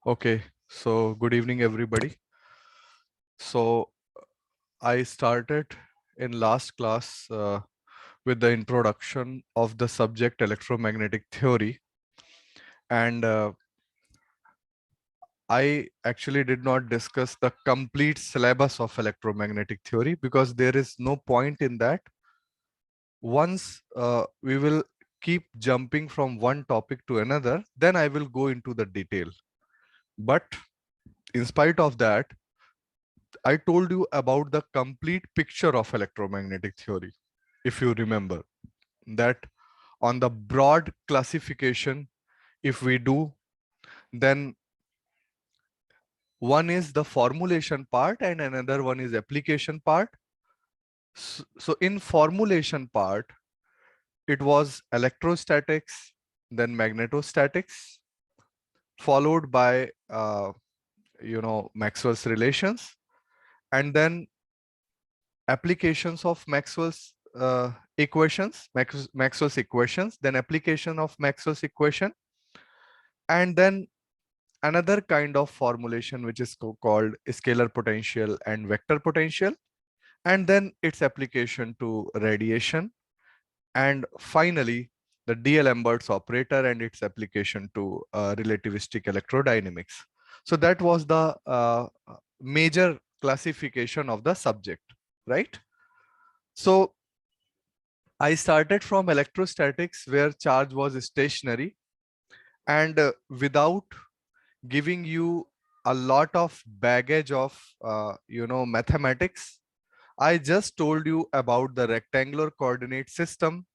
Okay, so good evening, everybody. So I started in last class with the introduction of the subject electromagnetic theory, and I actually did not discuss the complete syllabus of electromagnetic theory because there is no point in that. Once we will keep jumping from one topic to another, then I will go into the detail. But in spite of that, I told you about the complete picture of electromagnetic theory. If you remember that on the broad classification, if we do, then one is the formulation part and another one is application part. So in formulation part, it was electrostatics, then magnetostatics, followed by Maxwell's relations, and then applications of Maxwell's equations, then application of Maxwell's equation, and then another kind of formulation which is called scalar potential and vector potential, and then its application to radiation, and finally the D'Alembert's operator and its application to relativistic electrodynamics. So that was the major classification of the subject, right? So I started from electrostatics where charge was stationary, and without giving you a lot of baggage of mathematics, I just told you about the rectangular coordinate system,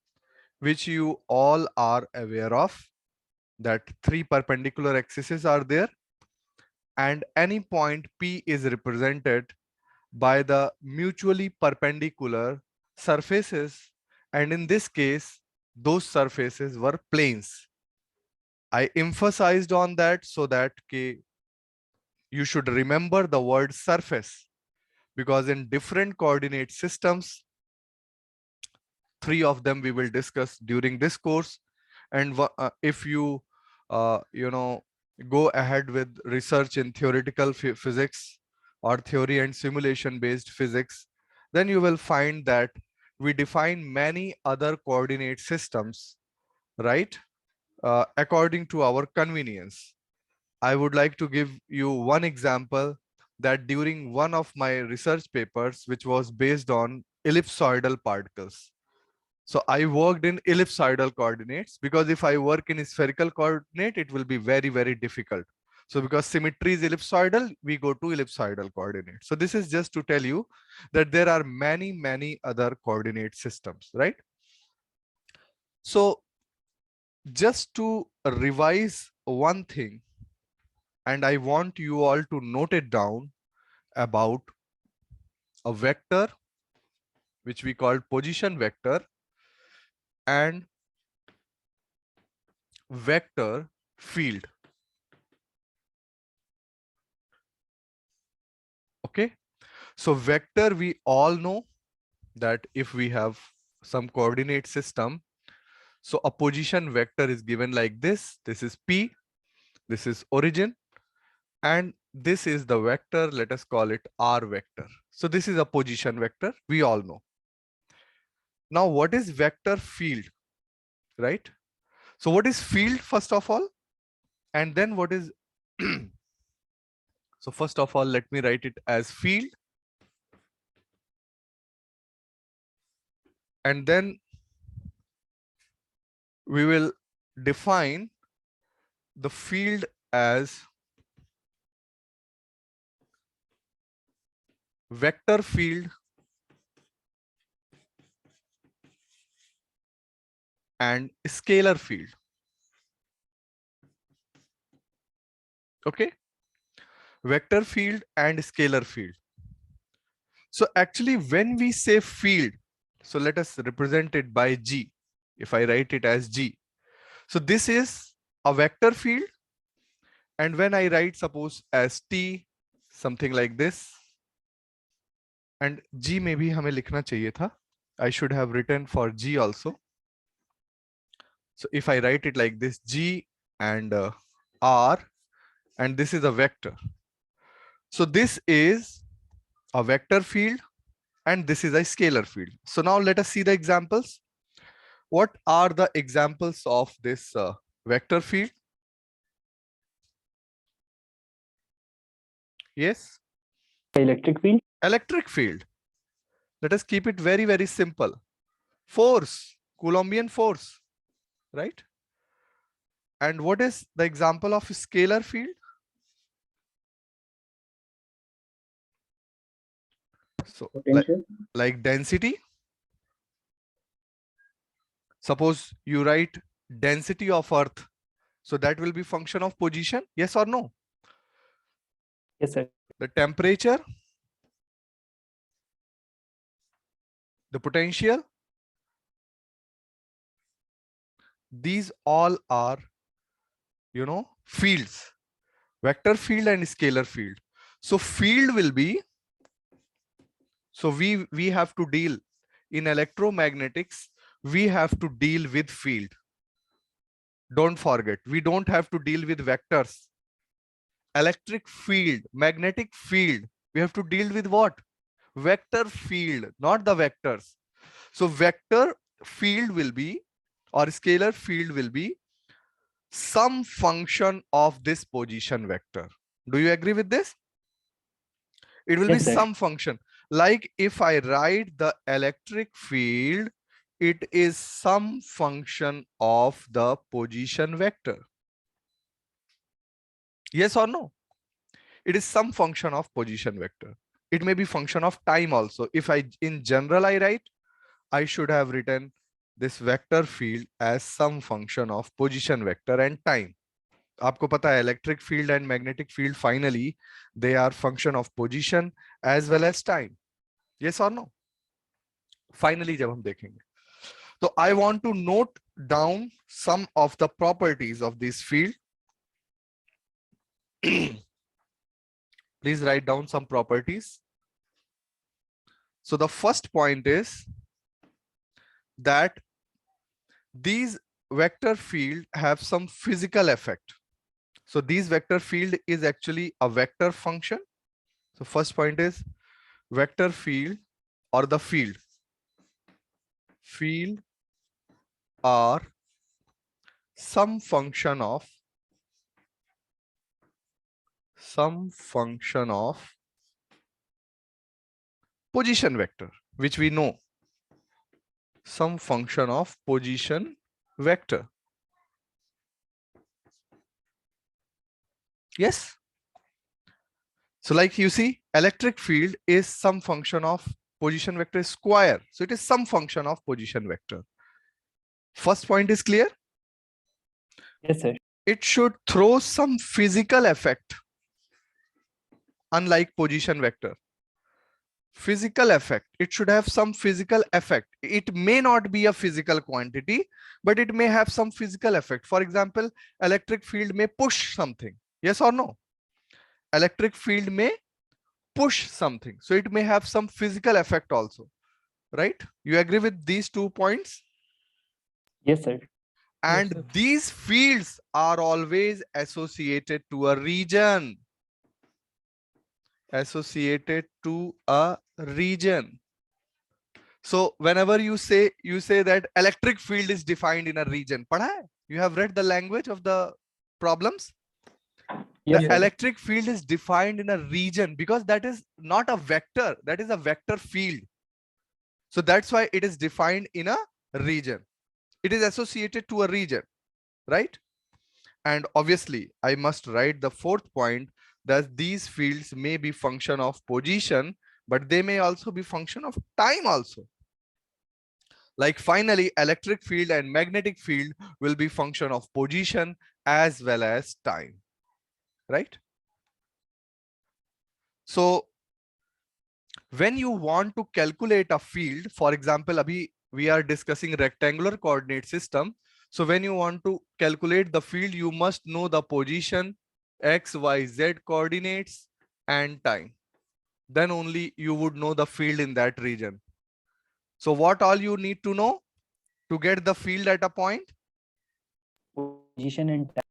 which you all are aware of, that three perpendicular axes are there, and any point P is represented by the mutually perpendicular surfaces, and in this case those surfaces were planes. I emphasized on that so that you should remember the word surface, because in different coordinate systems, three of them we will discuss during this course, and if you go ahead with research in theoretical physics or theory and simulation based physics, then you will find that we define many other coordinate systems, right, according to our convenience. I would like to give you one example, that during one of my research papers, which was based on ellipsoidal particles. So I worked in ellipsoidal coordinates, because if I work in spherical coordinate, it will be very, very difficult. So because symmetry is ellipsoidal, we go to ellipsoidal coordinates. So this is just to tell you that there are many, many other coordinate systems, right? So just to revise one thing, and I want you all to note it down, about a vector, which we call position vector, and vector field. Okay. So vector, we all know that if we have some coordinate system, so a position vector is given like this. This is P, this is origin, and this is the vector. Let us call it R vector. So this is a position vector, we all know. Now what is vector field, right? So what is field first of all, and then what is so first of all, let me write it as field, and then we will define the field as vector field and scalar field. Okay, vector field and scalar field. So actually when we say field, so let us represent it by G. If I write it as G, so this is a vector field, and when I write suppose as T, something like this, and G maybe हमें लिखना चाहिए था, I should have written for G also. So if I write it like this, G and R, and this is a vector. So this is a vector field and this is a scalar field. So now let us see the examples. What are the examples of this vector field? Yes? Electric field. Electric field. Let us keep it very, very simple. Force, Coulombian force, right? And what is the example of scalar field? So Potential. like density. Suppose you write density of Earth. So that will be function of position. Yes or no? Yes, sir. The temperature, the potential, these all are, fields, vector field and scalar field. So field will be, so we have to deal in electromagnetics, we have to deal with field. Don't forget, we don't have to deal with vectors. Electric field, magnetic field, we have to deal with what? Vector field, not the vectors. So vector field will be, or scalar field will be some function of this position vector. Do you agree with this? It will be Yes, sir. some function. Like if I write the electric field, it is some function of the position vector. Yes or no? It is some function of position vector. It may be function of time also. If in general I write, I should have written this vector field as some function of position vector and time. आपको पता है electric field and magnetic field finally they are function of position as well as time. Yes or no? Finally जब हम देखेंगे. So I want to note down some of the properties of this field. Please write down some properties. So the first point is that these vector field have some physical effect. So this vector field is actually a vector function. So first point is vector field or the field are some function of position vector, which we know, some function of position vector. Yes. So like you see, electric field is some function of position vector square. So it is some function of position vector. First point is clear? Yes, sir. It should throw some physical effect, unlike position vector. Physical effect, it should have some physical effect. It may not be a physical quantity, but it may have some physical effect. For example, electric field may push something. Yes or no? Electric field may push something. So it may have some physical effect also, right? You agree with these 2 points? Yes, sir. And Yes, sir. these fields are always associated to a region. Associated to a region. So whenever you say that electric field is defined in a region, padha hai? You have read the language of the problems. Yes, The sir. electric field is defined in a region because that is not a vector, that is a vector field. So that's why it is defined in a region. It is associated to a region, right? And obviously I must write the fourth point that these fields may be function of position, but they may also be function of time also. Like finally, electric field and magnetic field will be function of position as well as time, right? So when you want to calculate a field, for example, abhi we are discussing rectangular coordinate system. So when you want to calculate the field, you must know the position, x, y, z coordinates and time. Then only you would know the field in that region. So what all you need to know to get the field at a point? Position and time.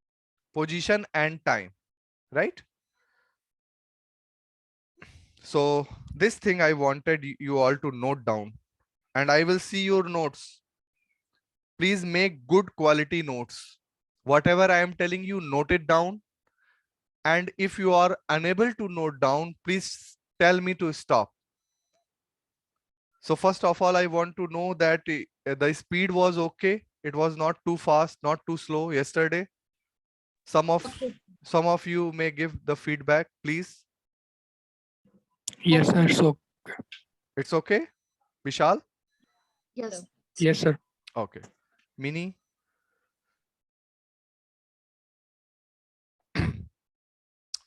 Position and time, right? So this thing I wanted you all to note down, and I will see your notes. Please make good quality notes. Whatever I am telling you, note it down. And if you are unable to note down, please tell me to stop. So first of all, I want to know that the speed was okay. It was not too fast, not too slow yesterday. Some of you may give the feedback, please. Yes, sir. So, It's okay, Vishal? Yes. yes, sir. Okay. Mini?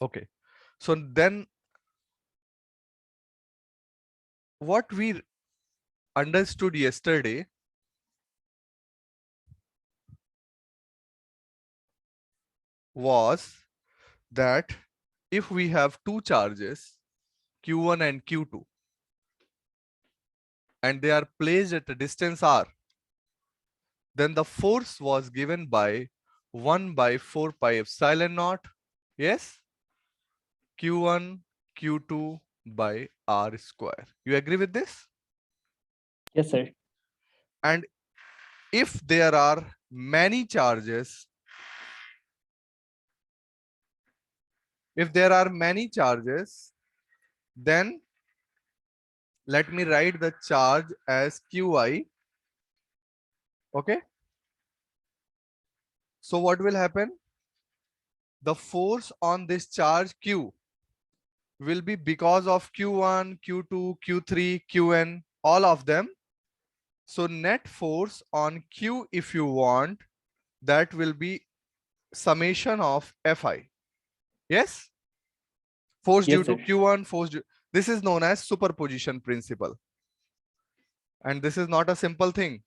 Okay. So then what we understood yesterday was that if we have two charges, Q1 and Q2, and they are placed at a distance r, then the force was given by 1 by 4 pi epsilon naught. Yes? Q1, Q2 by r square. You agree with this? Yes, sir. And if there are many charges, then let me write the charge as Qi. Okay. So what will happen? The force on this charge Q will be because of Q1, Q2, Q3, Qn, all of them. So net force on Q, if you want, that will be summation of Fi. Yes? Force Yes, due to sir. Q1, force due. This is known as superposition principle. And this is not a simple thing.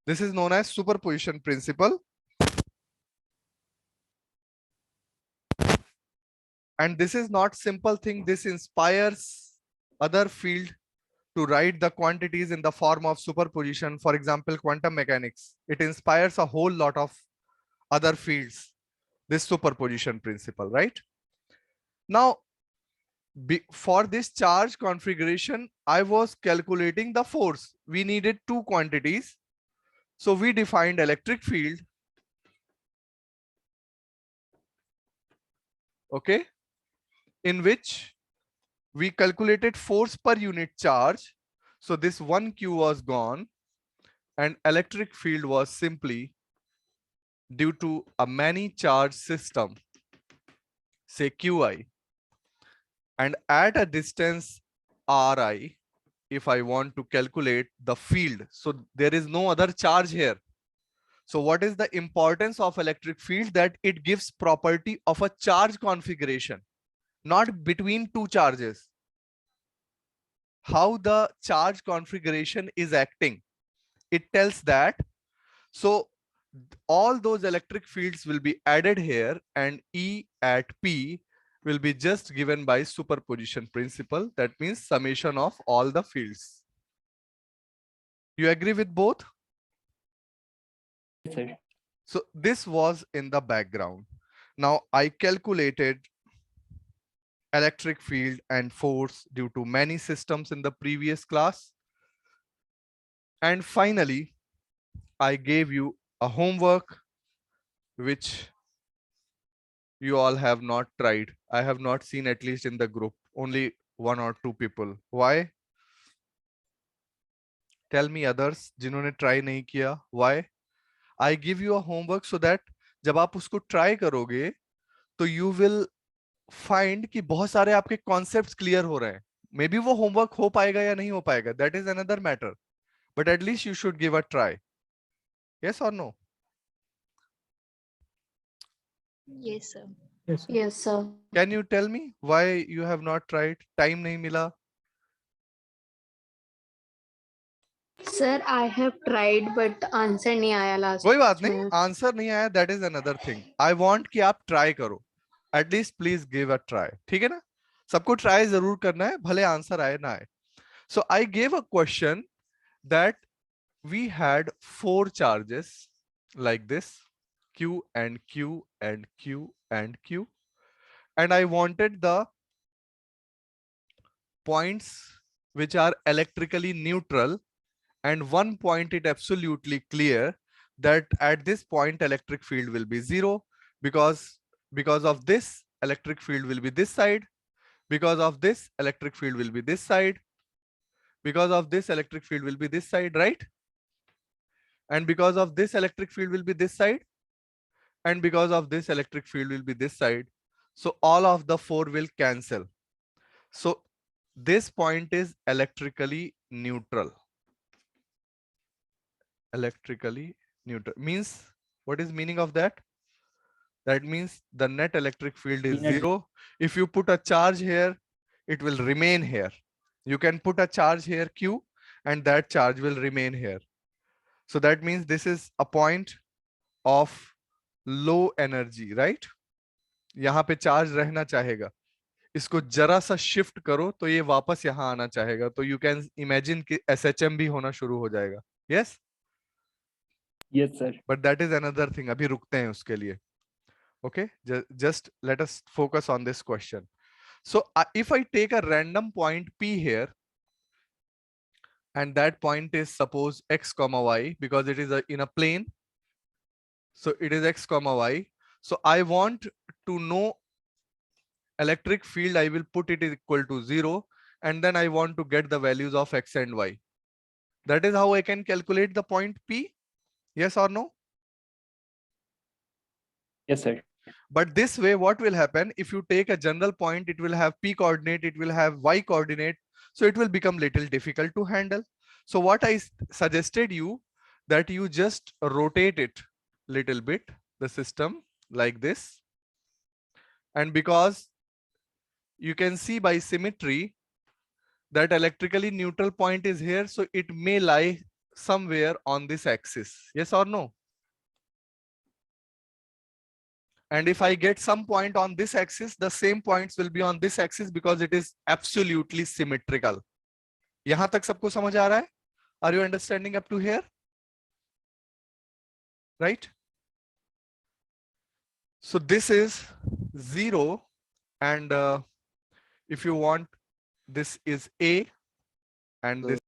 This is known as superposition principle. And this is not simple thing. This inspires other field to write the quantities in the form of superposition. For example, quantum mechanics. It inspires a whole lot of other fields, this superposition principle, right? Now, for this charge configuration, I was calculating the force. We needed two quantities. So we defined electric field, okay, in which we calculated force per unit charge. So this 1q was gone and electric field was simply due to a many charge system, say Qi, and at a distance Ri, if I want to calculate the field. So there is no other charge here. So what is the importance of electric field? That it gives property of a charge configuration, not between two charges. How the charge configuration is acting, it tells that. So all those electric fields will be added here, and E at P will be just given by superposition principle. That means summation of all the fields. You agree with both? Yes, sir. So this was in the background. Now I calculated electric field and force due to many systems in the previous class. And finally, I gave you a homework which you all have not tried. I have not seen, at least in the group, only 1 or 2 people. Why? Tell me others जिन्होंने try नहीं किया. Why? I give you a homework so that जब आप उसको try करोगे तो you will find कि बहुत सारे आपके concepts clear हो रहे हैं. Maybe वो homework हो पाएगा या नहीं हो पाएगा. That is another matter. But at least you should give a try. Yes or no? Yes, sir. Yes, sir. Yes, sir. Can you tell me why you have not tried? Time नहीं मिला. Sir, I have tried, but answer नहीं आया last कोई बात नहीं. में. Answer नहीं आया. That is another thing. I want कि आप try करो. At least please give a try. ठीक है ना? सबको try जरूर करना है, भले answer आए ना आए. So I gave a question that we had 4 charges like this, Q and Q and Q and Q. And I wanted the points which are electrically neutral, and one point it absolutely clear that at this point electric field will be 0, because of this electric field will be this side, because of this electric field will be this side, because of this electric field will be this side, right? And because of this electric field will be this side, and because of this electric field will be this side. So all of the 4 will cancel. So this point is electrically neutral. Electrically neutral means, what is meaning of that? That means the net electric field is Energy. 0. If you put a charge here, it will remain here. You can put a charge here Q, and that charge will remain here. So that means this is a point of low energy, right? यहाँ पे charge रहना चाहेगा, इसको जरा सा shift करो तो ये वापस यहाँ आना चाहेगा, तो यू कैन इमेजिन कि SHM भी होना शुरू हो जाएगा. Yes, Yes, sir. But that is another thing, अभी रुकते हैं उसके लिए. Okay, just let us focus on this question. So if I take a random point P here, and that point is suppose x comma y, because it is in a plane, so it is x comma y. So I want to know electric field, I will put it is equal to 0, and then I want to get the values of x and y. That is how I can calculate the point P. Yes or no? Yes, sir. But this way, what will happen if you take a general point, it will have P coordinate, it will have Y coordinate. So it will become little difficult to handle. So what I suggested you, that you just rotate it little bit, the system like this. And because you can see by symmetry that electrically neutral point is here, so it may lie somewhere on this axis. Yes or no? And if I get some point on this axis, the same points will be on this axis because it is absolutely symmetrical. यहां तक सबको समझ आ रहा है? Are you understanding up to here? Right? So this is 0, and if you want, this is A, and this.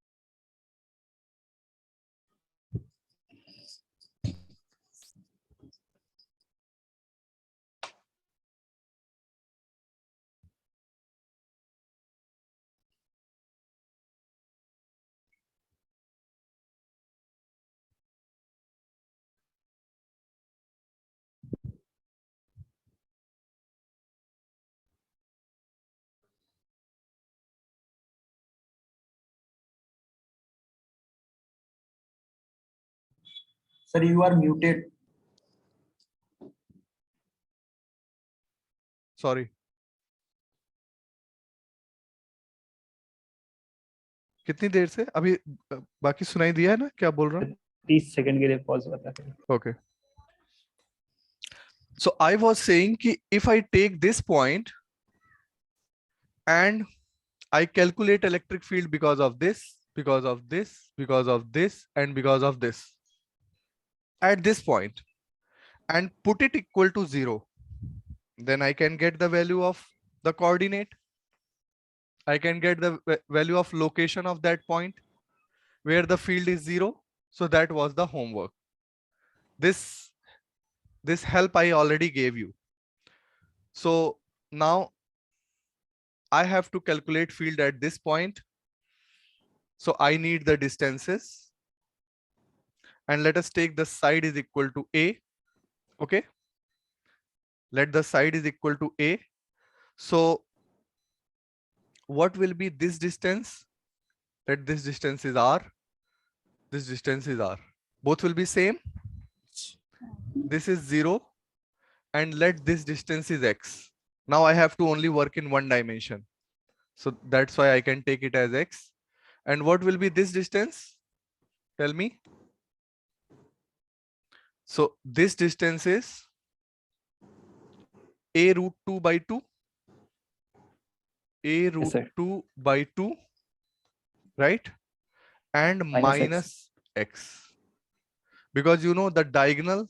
Sir, you are muted. Sorry. कितनी देर से अभी बाकी सुनाई दिया है ना क्या बोल रहा हूँ? 30 सेकंड के लिए पॉज बता दें. Okay. So I was saying कि if I take this point and I calculate electric field because of this, because of this, because of this, and because of this at this point, and put it equal to 0, then I can get the value of the coordinate. I can get the value of location of that point where the field is 0. So that was the homework. This help I already gave you. So now I have to calculate field at this point. So I need the distances. And let us take the side is equal to A. Okay. Let the side is equal to A. So what will be this distance? Let this distance is R. This distance is R. Both will be same. This is 0. And let this distance is X. Now I have to only work in one dimension. So that's why I can take it as X. And what will be this distance? Tell me. So this distance is A root 2 by 2. A root 2 by 2, right? And minus X. because you know the diagonal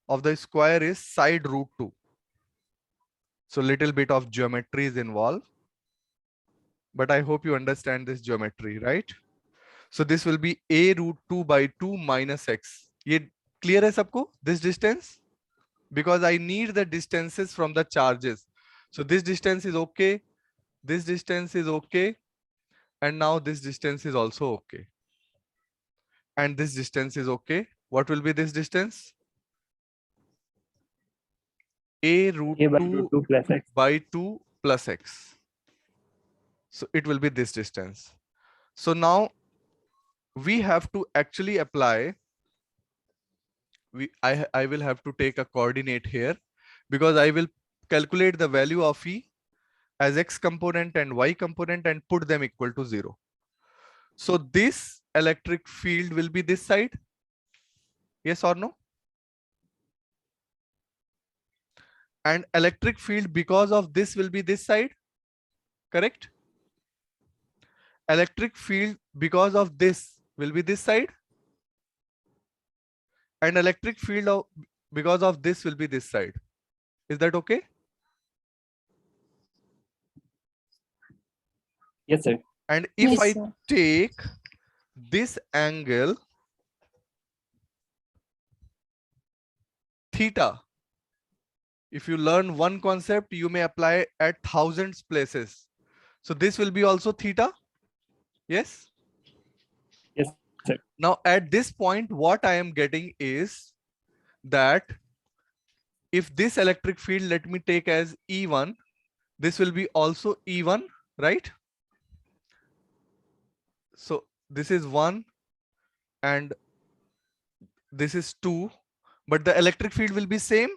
of the square is side root 2. So little bit of geometry is involved, but I hope you understand this geometry, right? So this will be a root 2 by 2 minus x. Ye clear hai sabko? This distance? Because I need the distances from the charges. So this distance is okay. This distance is okay. And now this distance is also okay. And this distance is okay. What will be this distance? A root A by 2 root 2 plus x. by 2 plus x. So it will be this distance. So now we have to actually apply, I will have to take a coordinate here because I will calculate the value of E as x component and y component and put them equal to 0. So this electric field will be this side. Yes or no? And electric field because of this will be this side. Correct? Electric field because of this will be this side. And electric field of because of this will be this side. Is that okay? Yes, sir. And if Yes, I sir. take this angle theta, if you learn one concept, you may apply at thousands places. So this will be also theta. Yes. Yes, sir. Now at this point, what I am getting is that if this electric field, let me take as E1, this will be also E1, right? So this is 1 and this is 2, but the electric field will be same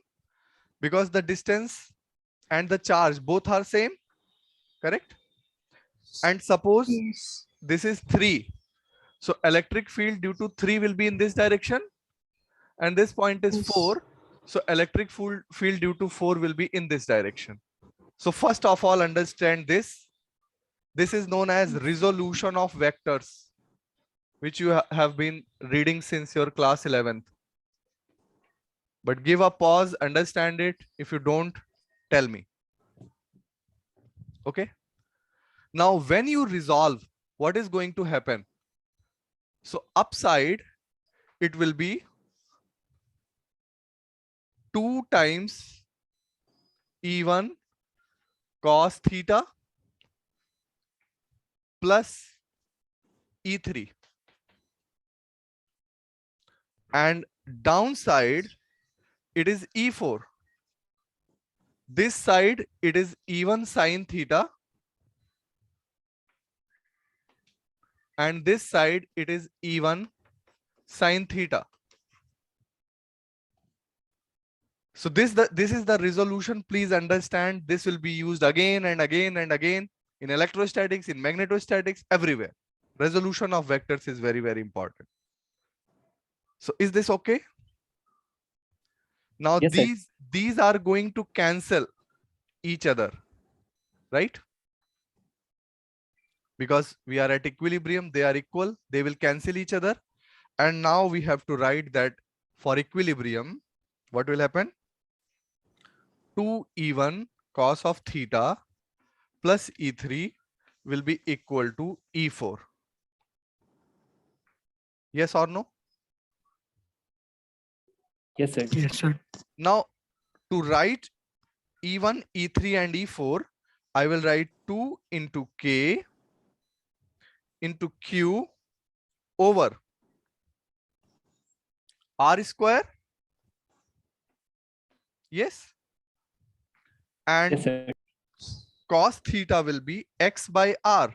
because the distance and the charge both are same, correct? And suppose Yes. this is 3. So electric field due to 3 will be in this direction and this point is Yes. 4. So electric field due to 4 will be in this direction. So first of all, understand this. This is known as resolution of vectors, which you have been reading since your class 11th. But give a pause, understand it. If you don't, tell me. Okay. Now, when you resolve, what is going to happen? So upside, it will be 2 times E1 cos theta plus E3. And downside, it is E4. This side, it is E1 sin theta. And this side, it is E1 sin theta. So this is the resolution. Please understand, this will be used again and again and again in electrostatics, in magnetostatics, everywhere. Resolution of vectors is very, very important. So is this okay? Now Yes, sir. these are going to cancel each other, right? Because we are at equilibrium, they are equal, they will cancel each other. And now we have to write that for equilibrium, what will happen? 2E1 cos of theta plus E3 will be equal to E4. Yes or no? Yes, sir. Yes, sir. Now to write E1, E3 and E4, I will write 2 into K into Q over R square. Yes. And Yes, sir. cos theta will be X by R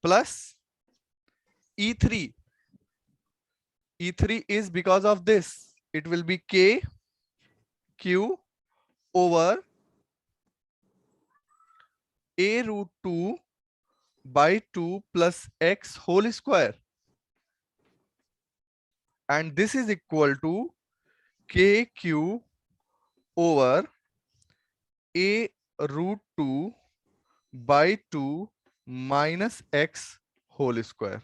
plus E3. E3 is because of this. It will be K Q over A root 2 by 2 plus X whole square. And this is equal to KQ over A root 2 by 2 minus X whole square.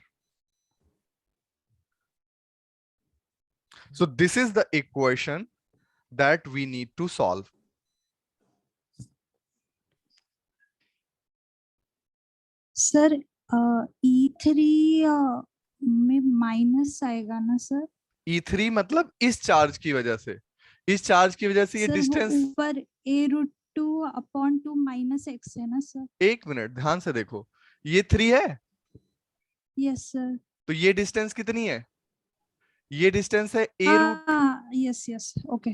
So this is the equation that we need to solve. Sir E3 में minus आएगा ना sir? E3 मतलब इस charge की वजह से, इस charge की वजह से ये सर वो डिस्टेंस, ऊपर a√2/2 माइनस x है ना सर? एक मिनट ध्यान से देखो, ये 3 है, यस सर। तो ये डिस्टेंस कितनी है? ये डिस्टेंस है a√2. Yes yes okay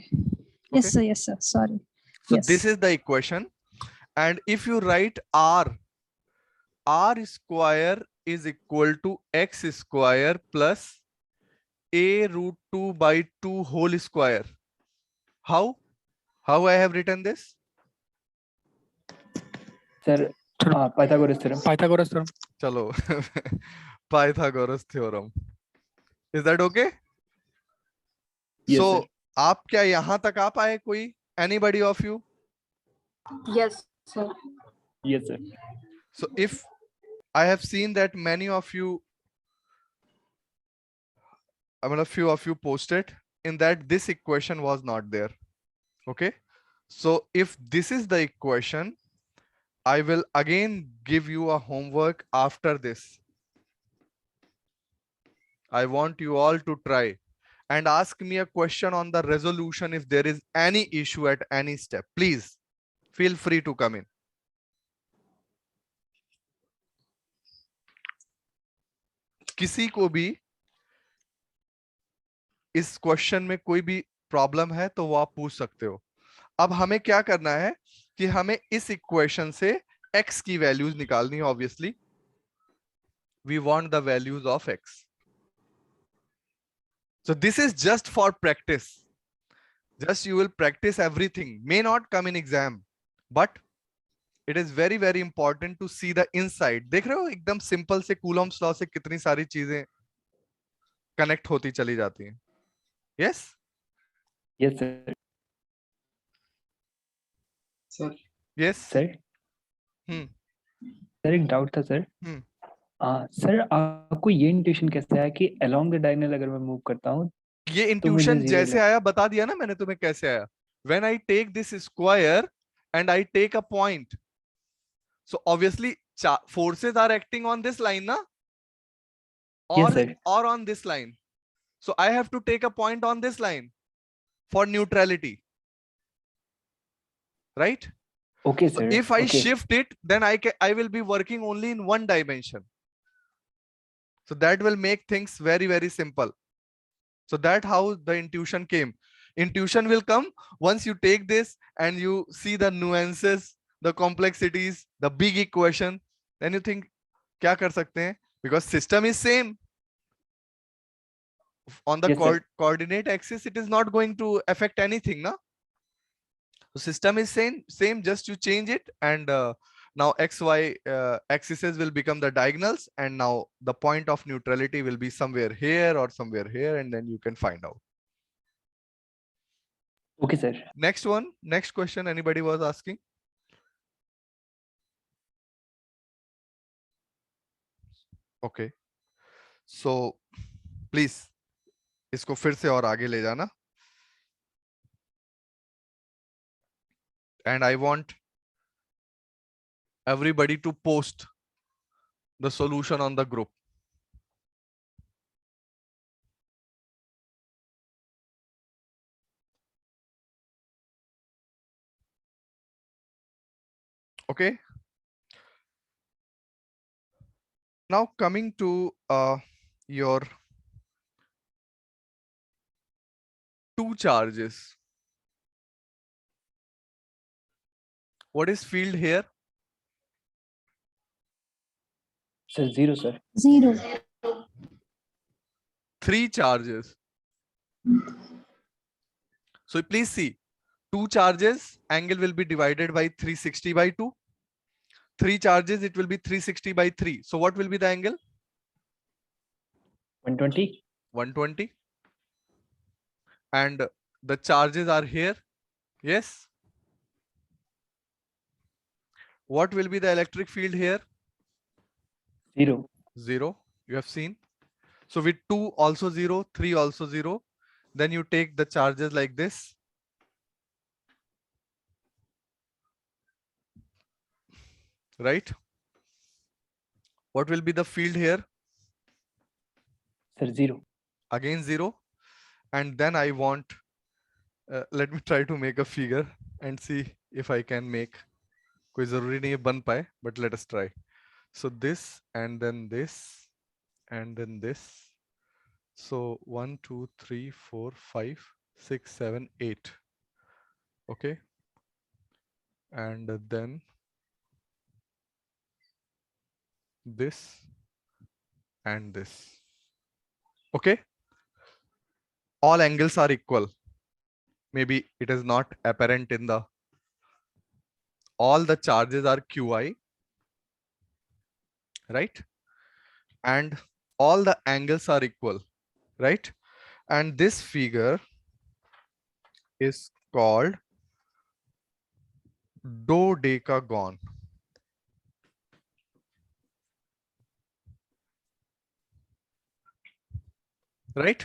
yes sir sorry. So Yes. this is the equation, and if you write r square is equal to x square plus a√2/2 whole square. How I have written this? Sir Pythagoras theorem. चलो Pythagoras theorem. Is that okay? Yes, So sir. आप क्या यहां तक आ पाए? कोई anybody of you? Yes, sir. Yes, sir. So if I have seen that many of you, I mean a few of you posted in that this equation was not there. Okay, so if this is the equation, I will again give you a homework after this. I want you all to try and ask me a question on the resolution if there is any issue at any step. Please feel free to come in. किसी को भी इस question में कोई भी problem है तो वो आप पूछ सकते हो। अब हमें क्या करना है कि हमें इस इक्वेशन से x की वैल्यूज निकालनी है। Obviously we want the values of x. So this is just for practice. Just you will practice everything. May not come in exam, but it is very very important to see the inside. देख रहे हो एकदम simple से Coulomb's law से कितनी सारी चीजें connect होती चली जाती हैं. Yes? Yes, sir. Sir Yes? Sir sir एक डाउट था सर। सर आपको ये इंट्यूशन कैसे आया कि अलोंग द डायगोनल अगर मैं मूव करता हूँ? ये मुझे इंट्यूशन zero जैसे लगा। आया बता दिया ना मैंने तुम्हें कैसे आया. When I take this square and I take a point, so obviously forces are acting on this line na, Yes, sir. or on this line. So I have to take a point on this line for neutrality, right? Okay, So sir. if I Okay. shift it, then I will be working only in one dimension. So that will make things very very simple. So that how the intuition came. Intuition will come once you take this and you see the nuances, the complexities, the big equation. Then you think, क्या कर सकते हैं? Because system is same. On the Yes, sir. coordinate axis, it is not going to affect anything, na? So system is same. Just you change it, and now XY axes will become the diagonals, and now the point of neutrality will be somewhere here or somewhere here, and then you can find out. Okay, sir. Next question. Anybody was asking? Okay. So please इसको फिर से और आगे ले जाना. And I want everybody to post the solution on the group. Okay. Now coming to your two charges. What is field here? Sir, zero, sir. 0. Three charges. So please see, two charges, angle will be divided by 360/2. Three charges, it will be 360/3. So what will be the angle? 120. 120. And the charges are here. Yes. What will be the electric field here? 0. 0. You have seen. So with 2 also 0, 3 also 0. Then you take the charges like this. Right? What will be the field here? Sir, 0. Again 0. And then I want, let me try to make a figure and see if I can make. कोई जरूरी नहीं है बन पाए, but let us try. So this and then this and then this. So 1, 2, 3, 4, 5, 6, 7, 8. Okay. And then this and this. Okay. All angles are equal. Maybe it is not apparent in the, all the charges are QI, right? And all the angles are equal, right? And this figure is called dodecagon. Right?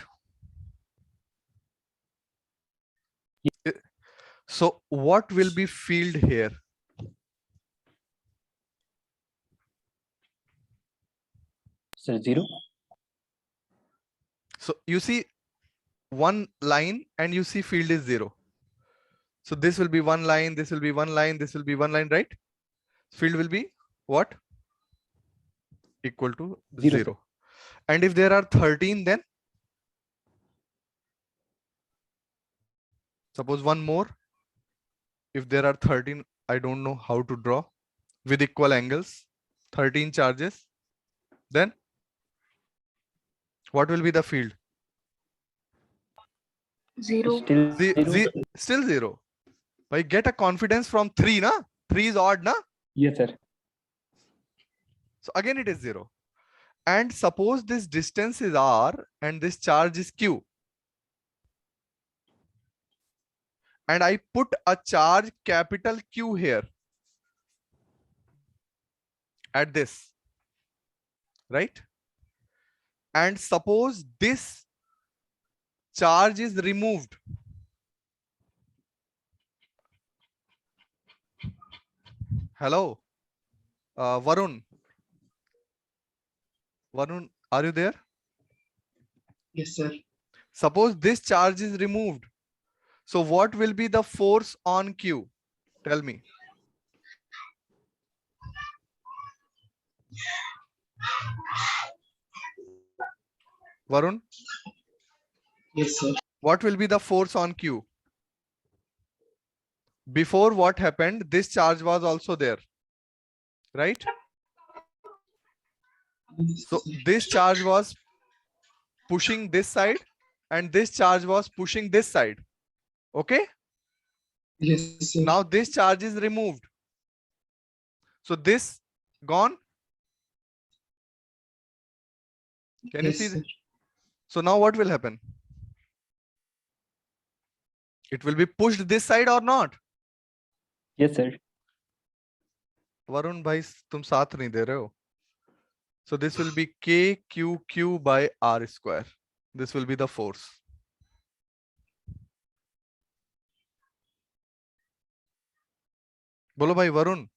So what will be field here? Sir, 0. So you see one line and you see field is 0. So this will be one line, this will be one line, this will be one line, right? Field will be what? Equal to 0. 0. And if there are 13, then suppose one more. If there are 13, I don't know how to draw with equal angles, 13 charges, then what will be the field? 0. Still 0. But get a confidence from 3, na? 3 is odd, na? Yes, sir. So again it is 0. And suppose this distance is R and this charge is Q. And I put a charge capital Q here at this, right? And suppose this charge is removed. Hello, Varun. Varun, are you there? Yes, sir. Suppose this charge is removed. So what will be the force on Q? Tell me. Varun? Yes, sir. What will be the force on Q? Before what happened, this charge was also there, right? So this charge was pushing this side and this charge was pushing this side. Okay? Yes, sir. Now this charge is removed. So this gone. Can you Yes, see? sir. So now what will happen? It will be pushed this side or not? Yes, sir. Varun bhai, tum saath nahi de rahe ho. So this will be KQQ by R square. This will be the force. Bolo bhai, Varun,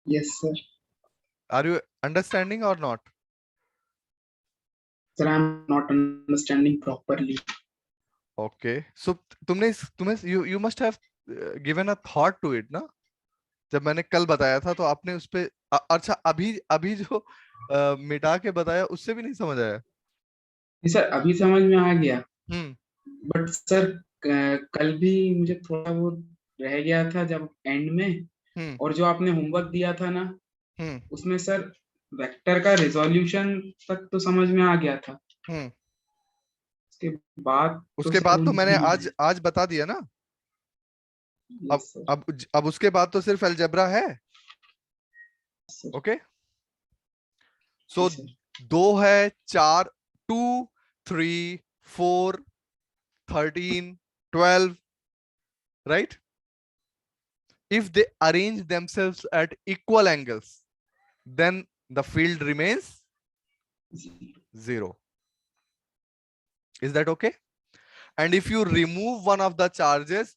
Yes, sir. are you understanding or not? Sir, I'm not understanding properly. Okay. So you must have given a thought to it, ना? जब मैंने कल बताया था तो आपने उस पे अच्छा अभी जो मिटा के बताया उससे भी नहीं समझ आया? नहीं सर, अभी समझ में आ गया। बट सर कल भी मुझे थोड़ा वो रह गया था जब एंड में, और जो आपने होमवर्क दिया था ना, उसमें सर वेक्टर का रिजोल्यूशन तक तो समझ में आ गया था। उसके बाद तो मैंने आज बता दिया ना। अब उसके बाद तो सिर्फ अलजेब्रा है। ओके, सो 2 है, 4, 2, 3, 4, 13, 12, right? If they arrange themselves at equal angles, then the field remains 0. Is that okay? And if you remove one of the charges,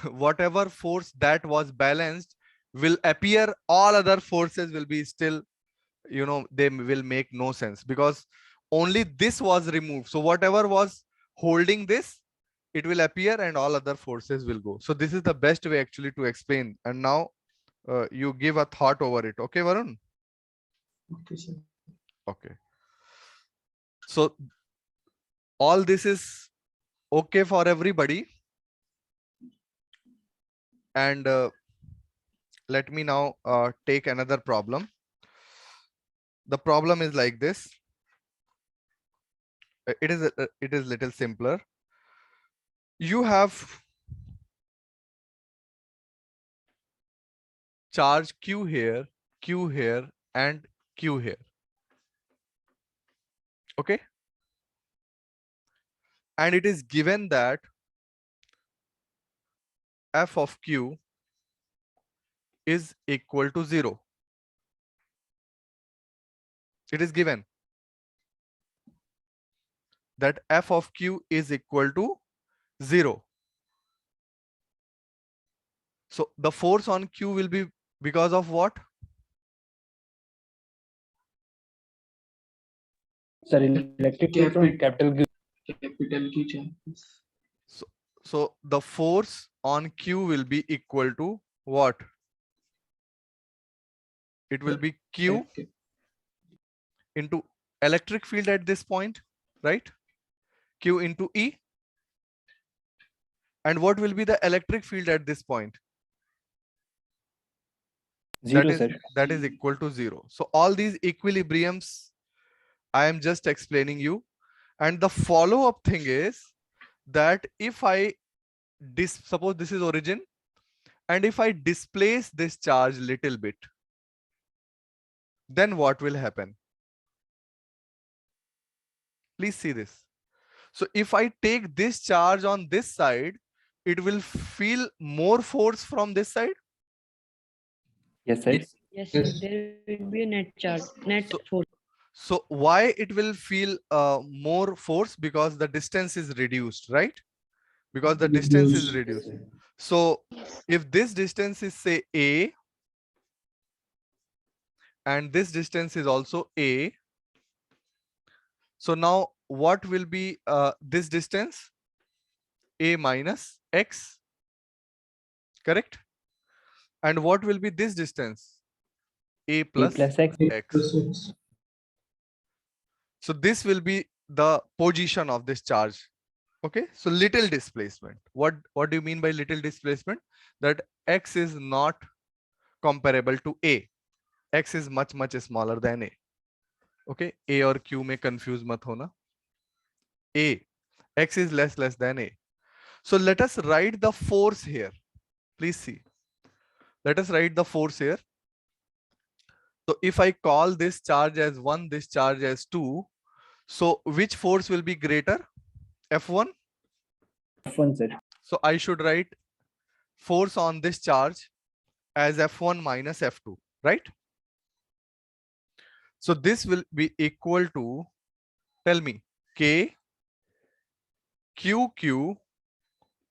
whatever force that was balanced will appear, all other forces will be still, you know, they will make no sense because only this was removed. So whatever was holding this, it will appear and all other forces will go. So this is the best way actually to explain. And now you give a thought over it. Okay, Varun? Okay, sir. Okay. So all this is okay for everybody. And let me now take another problem. The problem is like this. It is little simpler. You have charge Q here, and Q here. Okay. And it is given that f of Q is equal to 0. It is given that f of Q is equal to 0. So the force on Q will be because of what? Sir, electric field from capital Q charge. So the force on Q will be equal to what? It will be Q into electric field at this point, right? Q into E. And what will be the electric field at this point? 0, sir. That is equal to 0. So all these equilibriums I am just explaining you. And the follow-up thing is that if I suppose this is origin, and if I displace this charge little bit, then what will happen? Please see this. So if I take this charge on this side, it will feel more force from this side. Yes, sir. Yes, sir. There will be a net charge, net force. So why it will feel more force? Because the distance is reduced, right? Because the distance is reduced. So if this distance is say A, and this distance is also A, so now what will be this distance? A minus X, correct? And what will be this distance? A plus X. X. So this will be the position of this charge. Okay, so little displacement. What do you mean by little displacement? That X is not comparable to A. X is much smaller than A. Okay, A or Q may confuse mat hona. A, X is less than A. So let us write the force here. Please see. Let us write the force here. So if I call this charge as 1, this charge as 2, so which force will be greater? F1? F1, sir. So I should write force on this charge as F1 minus F2, right? So this will be equal to, tell me, K QQ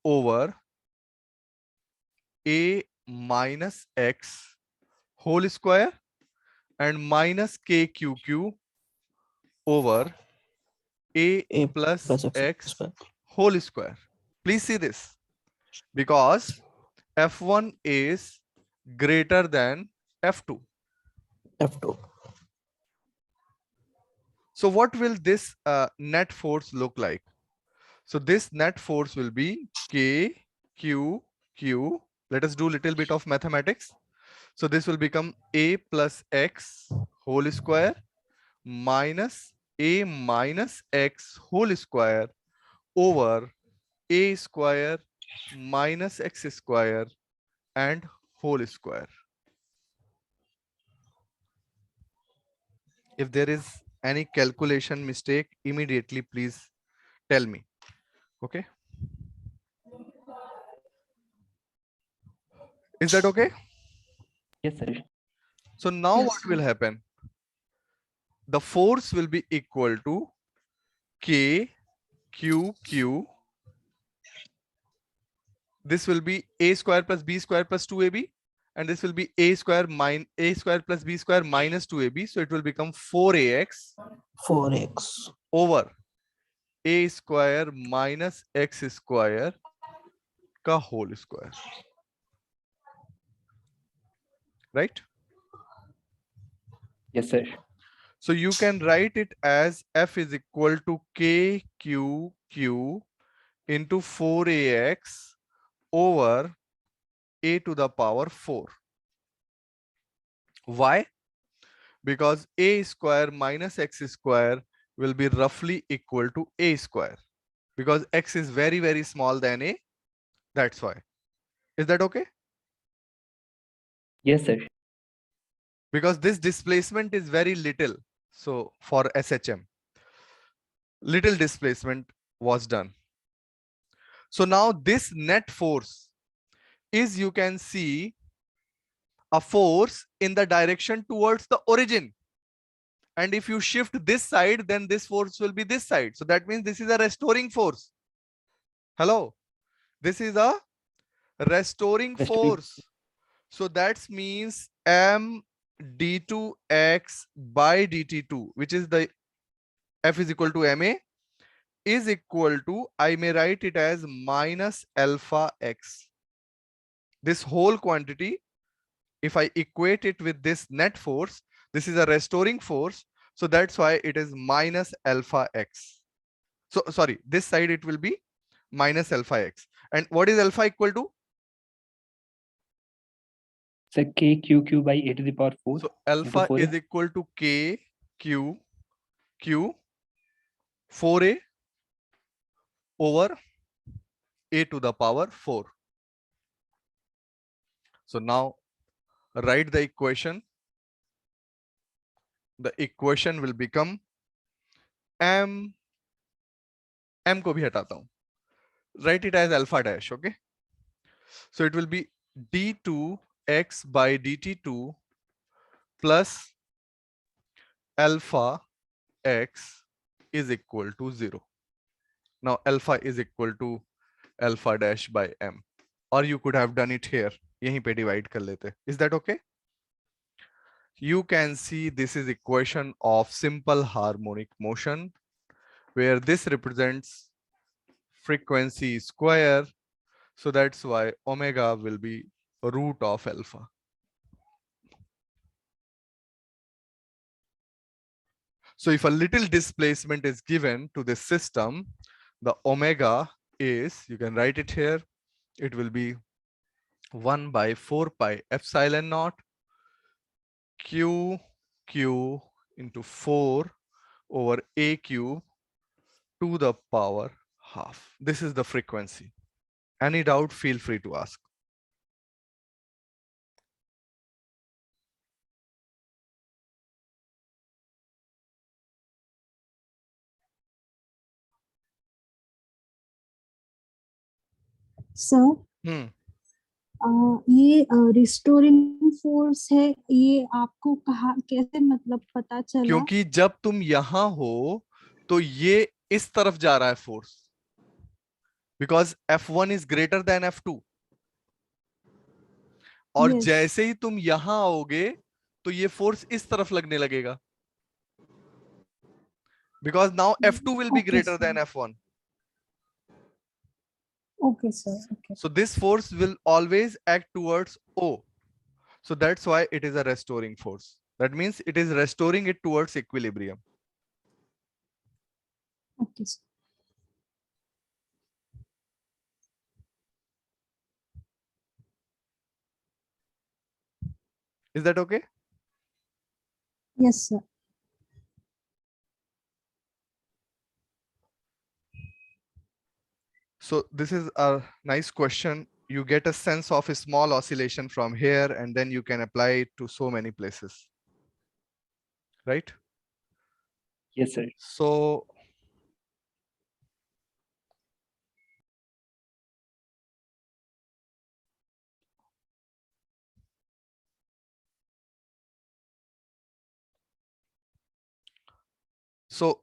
over A minus X whole square and minus KQQ over A plus X whole square. Please see this, because F1 is greater than F2. So what will this net force look like? So this net force will be K, Q, Q. Let us do a little bit of mathematics. So this will become A plus X whole square minus A minus X whole square over A square minus X square and whole square. If there is any calculation mistake, immediately please tell me. Okay. Is that okay? Yes, sir. So now Yes, what will sir. happen? The force will be equal to K Q Q. This will be A square plus B square plus 2AB. And this will be A square plus B square minus 2AB. So it will become 4AX 4x over A square minus X square ka whole square. Right? Yes, sir. So you can write it as F is equal to KQQ into 4AX over A to the power 4. Why? Because A square minus X square will be roughly equal to A square. Because X is very, very small than A. That's why. Is that okay? Yes, sir. Because this displacement is very little. So for SHM, little displacement was done. So now this net force is, you can see, a force in the direction towards the origin. And if you shift this side, then this force will be this side. So that means this is a restoring force. Hello, this is a restoring force. So that means m d2x by dt2, which is the F is equal to ma, is equal to, I may write it as minus alpha x. This whole quantity, if I equate it with this net force, this is a restoring force. So that's why it is minus alpha x. So sorry, this side it will be minus alpha x. And what is alpha equal to? So KQQ by A to the power 4. So alpha 4A. is equal to K Q Q 4A over A to the power 4. So now write the equation. The equation will become m को भी हटाता हूं. Write it as alpha dash, okay? So it will be d2x by dt2 plus alpha x is equal to 0. Now alpha is equal to alpha dash by m. Or you could have done it here. यहीं पे divide कर लेते. Is that okay? You can see this is equation of simple harmonic motion, where this represents frequency square. So that's why omega will be root of alpha. So if a little displacement is given to this system, the omega is, you can write it here, it will be 1 by 4 pi epsilon naught q q into 4 over a cube to the power half. This is the frequency. Any doubt, feel free to ask. Sir ये restoring force है, ये आपको कहा कैसे मतलब पता चला? क्योंकि जब तुम यहां हो तो ये इस तरफ जा रहा है force, because F1 is greater than F2. और Yes. जैसे ही तुम यहां आओगे तो ये फोर्स इस तरफ लगने लगेगा, because now F2 will be Okay, greater sir. Then F1. Okay, sir. Okay. So this force will always act towards O. So that's why it is a restoring force. That means it is restoring it towards equilibrium. Okay, sir. Is that okay? Yes, sir. So this is a nice question. You get a sense of a small oscillation from here, and then you can apply it to so many places. Right? Yes, sir. So So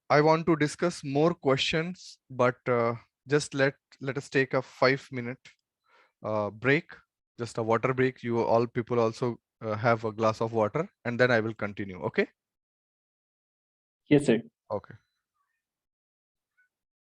I want to discuss more questions, but just let us take a 5-minute break, just a water break. You all people also have a glass of water, and then I will continue. Okay? Yes, sir. Okay.